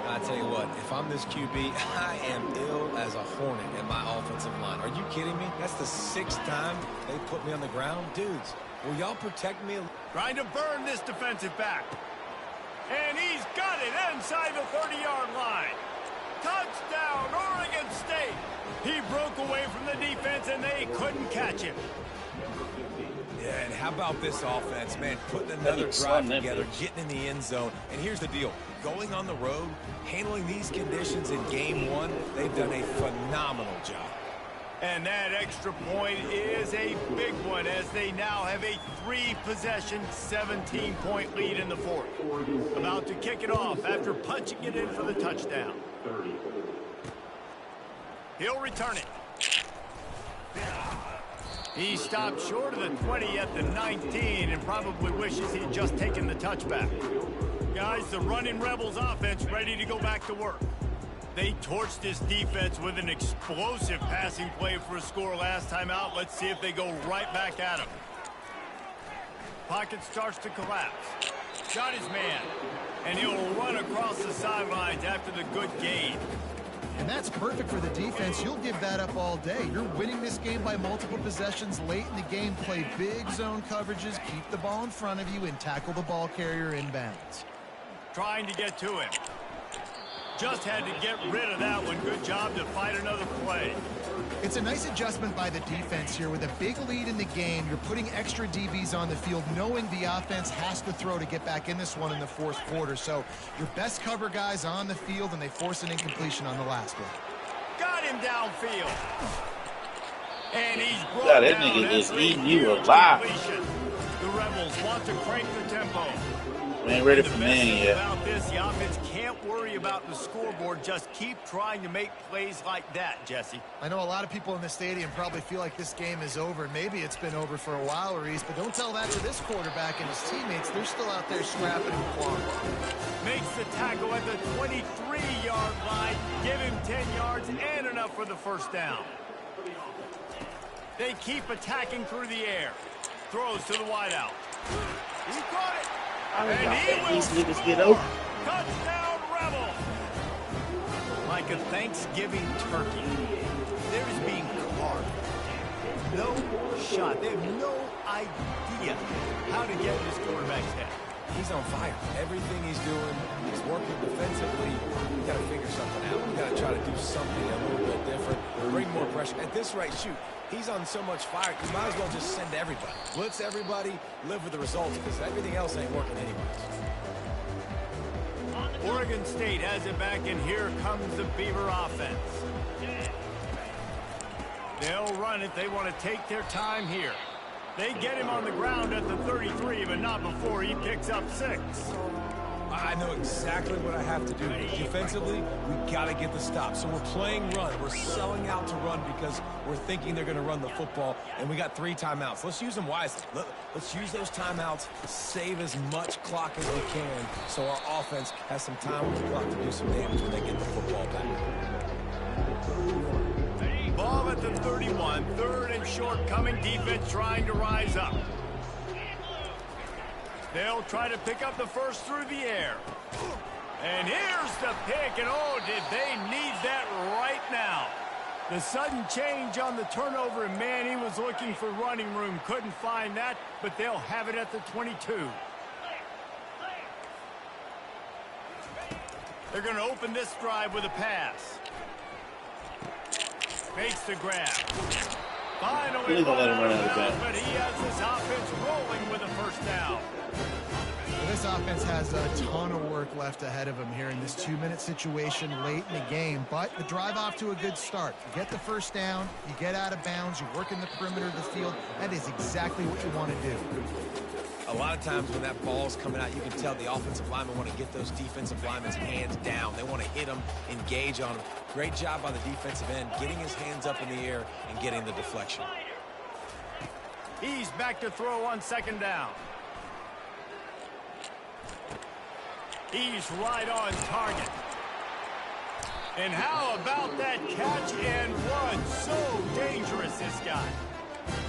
I tell you what, if I'm this QB, I am ill as a hornet in my offensive line. Are you kidding me? That's the 6th time they put me on the ground. Dudes, will y'all protect me? Trying to burn this defensive back. And he's got it inside the 30-yard line. Touchdown, Oregon State. He broke away from the defense, and they couldn't catch him. Yeah, and how about this offense, man? Putting another drive together, getting in the end zone. And here's the deal. Going on the road, handling these conditions in game 1, they've done a phenomenal job. And that extra point is a big one as they now have a 3-possession, 17-point lead in the 4th. About to kick it off after punching it in for the touchdown. He'll return it. He stopped short of the 20 at the 19 and probably wishes he'd just taken the touchback. Guys, the running Rebels offense ready to go back to work. They torched this defense with an explosive passing play for a score last time out. Let's see if they go right back at him. Pocket starts to collapse. Got his man. And he'll run across the sidelines after the good gain. And that's perfect for the defense. You'll give that up all day. You're winning this game by multiple possessions late in the game. Play big zone coverages, keep the ball in front of you, and tackle the ball carrier inbounds. Trying to get to him. Just had to get rid of that one. Good job to fight another play. It's a nice adjustment by the defense here. With a big lead in the game, you're putting extra DBs on the field, knowing the offense has to throw to get back in this one in the fourth quarter. So your best cover guys on the field, and they force an incompletion on the last one. Got him downfield. And he's brought God, that down nigga is after a eating you huge alive. completion. The Rebels want to crank the tempo. We ain't ready The for best man thing yet. about this, the offense can't worry about the scoreboard. Just keep trying to make plays like that, Jesse. I know a lot of people in the stadium probably feel like this game is over. Maybe it's been over for a while, Reese, but don't tell that to this quarterback and his teammates. They're still out there scrapping and clawing. Makes the tackle at the 23-yard line. Give him 10 yards and enough for the first down. They keep attacking through the air. Throws to the wideout. He caught it. I don't And know he that will these niggas score. get open. Touchdown, Rebel. Like a Thanksgiving turkey. Theirs being carved. No shot. They have no idea how to get in this quarterback's head. He's on fire. Everything he's doing, he's working defensively. We got to figure something out. We got to try to do something a little bit different. Bring more pressure. At this rate, shoot, he's on so much fire, you might as well just send everybody. Blitz everybody, live with the results, because everything else ain't working anyways. Oregon State has it back, and here comes the Beaver offense. They'll run it. They want to take their time here. They get him on the ground at the 33, but not before he picks up 6. I know exactly what I have to do. Defensively, we got to get the stop. So we're playing run. We're selling out to run because we're thinking they're going to run the football, and we got 3 timeouts. Let's use them wisely. Let's use those timeouts, save as much clock as we can so our offense has some time on the clock to do some damage when they get the football back. Ball at the 31, third and short, coming defense trying to rise up. They'll try to pick up the first through the air. And here's the pick, and oh, did they need that right now. The sudden change on the turnover, and man, he was looking for running room. Couldn't find that, but they'll have it at the 22. They're going to open this drive with a pass. Makes the grab. Finally, He's gonna let him run out of bounds. but he has this offense rolling with a first down. Well, this offense has a ton of work left ahead of them here in this 2-minute situation late in the game, but the drive off to a good start. You get the first down, you get out of bounds, you work in the perimeter of the field. That is exactly what you want to do. A lot of times when that ball's coming out, you can tell the offensive linemen want to get those defensive linemen's hands down. They want to hit them, engage on them. Great job by the defensive end, getting his hands up in the air and getting the deflection. He's back to throw on second down. He's right on target. And how about that catch and run? So dangerous, this guy.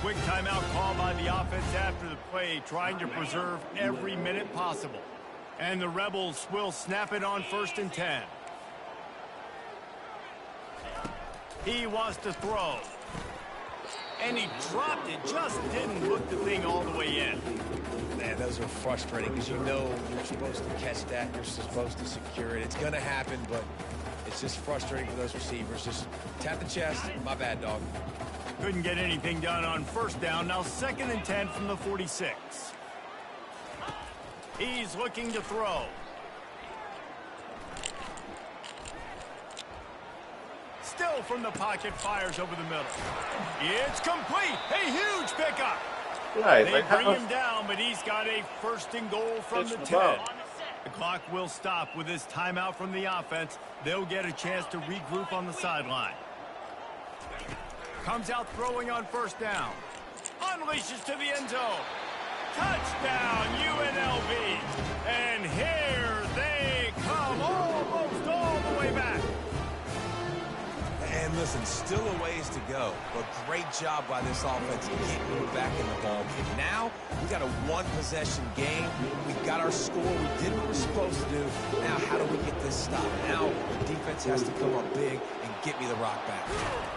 Quick timeout call by the offense after the play, trying to preserve every minute possible. And the Rebels will snap it on 1st and 10. He wants to throw. And he dropped it, just didn't look the thing all the way in. Man, those are frustrating because you know you're supposed to catch that, you're supposed to secure it. It's going to happen, but it's just frustrating for those receivers. Just tap the chest. My bad, dog. Couldn't get anything done on first down. Now 2nd and 10 from the 46. He's looking to throw. Still from the pocket, fires over the middle. It's complete. A huge pickup. Right, They like bring how him down, but he's got a 1st and goal from the It's 10. the ball. The clock will stop with this timeout from the offense. They'll get a chance to regroup on the sideline. Comes out throwing on 1st down. Unleashes to the end zone. Touchdown, UNLV. And here they come, almost all the way back. And listen, still a ways to go, but great job by this offense getting you back in the ball game. Now, we got a 1-possession game. We got our score. We didn't respond supposed to do. Now, how do we get this stop? Now, the defense has to come up big and get me the rock back.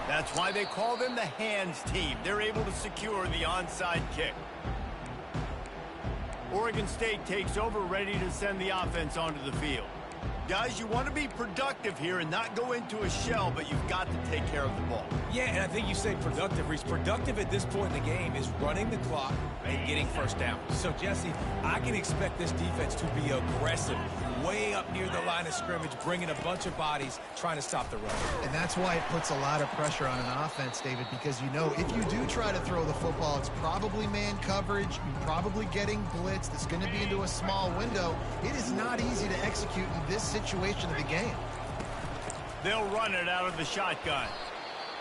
That's why they call them the hands team. They're able to secure the onside kick. Oregon State takes over, ready to send the offense onto the field. Guys, you want to be productive here and not go into a shell, but you've got to take care of the ball. Yeah, and I think you say productive, Reese. Productive at this point in the game is running the clock and getting first down. So, Jesse, I can expect this defense to be aggressive, way up near the line of scrimmage, bringing a bunch of bodies, trying to stop the run. And that's why it puts a lot of pressure on an offense, David, because you know if you do try to throw the football, it's probably man coverage, you're probably getting blitzed, it's going to be into a small window. It is not easy to execute in this situation of the game. They'll run it out of the shotgun.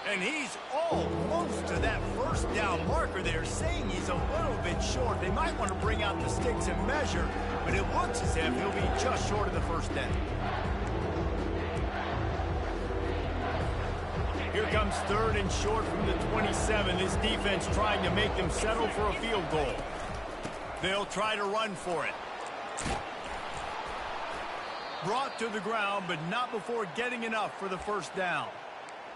And he's almost to that first down marker there, saying he's a little bit short. They might want to bring out the sticks and measure, but it looks as if he'll be just short of the first down. Here comes 3rd and short from the 27. This defense trying to make them settle for a field goal. They'll try to run for it. Brought to the ground, but not before getting enough for the first down.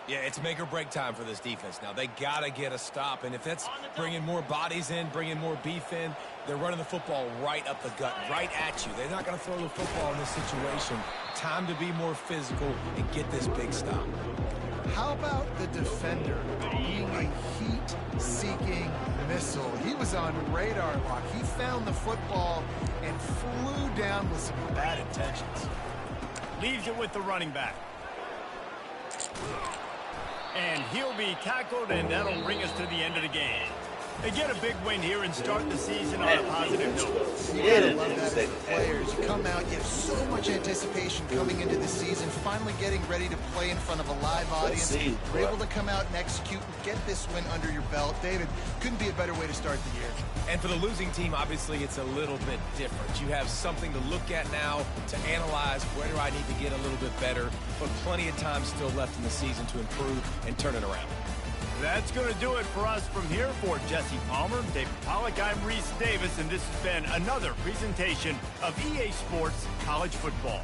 Yeah, it's make or break time for this defense now. They got to get a stop, and if that's bringing more bodies in, bringing more beef in, they're running the football right up the gut, right at you. They're not going to throw the football in this situation. Time to be more physical and get this big stop. How about the defender being a heat-seeking missile? He was on radar lock. He found the football and flew down with some bad intentions. Leaves it with the running back. And he'll be tackled, and that'll bring us to the end of the game. They get a big win here and start the season on a positive note. You gotta love that as players. You come out, you have so much anticipation coming into the season, finally getting ready to play in front of a live audience. You're able to come out and execute and get this win under your belt. David, couldn't be a better way to start the year. And for the losing team, obviously, it's a little bit different. You have something to look at now to analyze where do I need to get a little bit better, but plenty of time still left in the season to improve and turn it around. That's going to do it for us from here. For Jesse Palmer, David Pollack, I'm Reese Davis, and this has been another presentation of EA Sports College Football.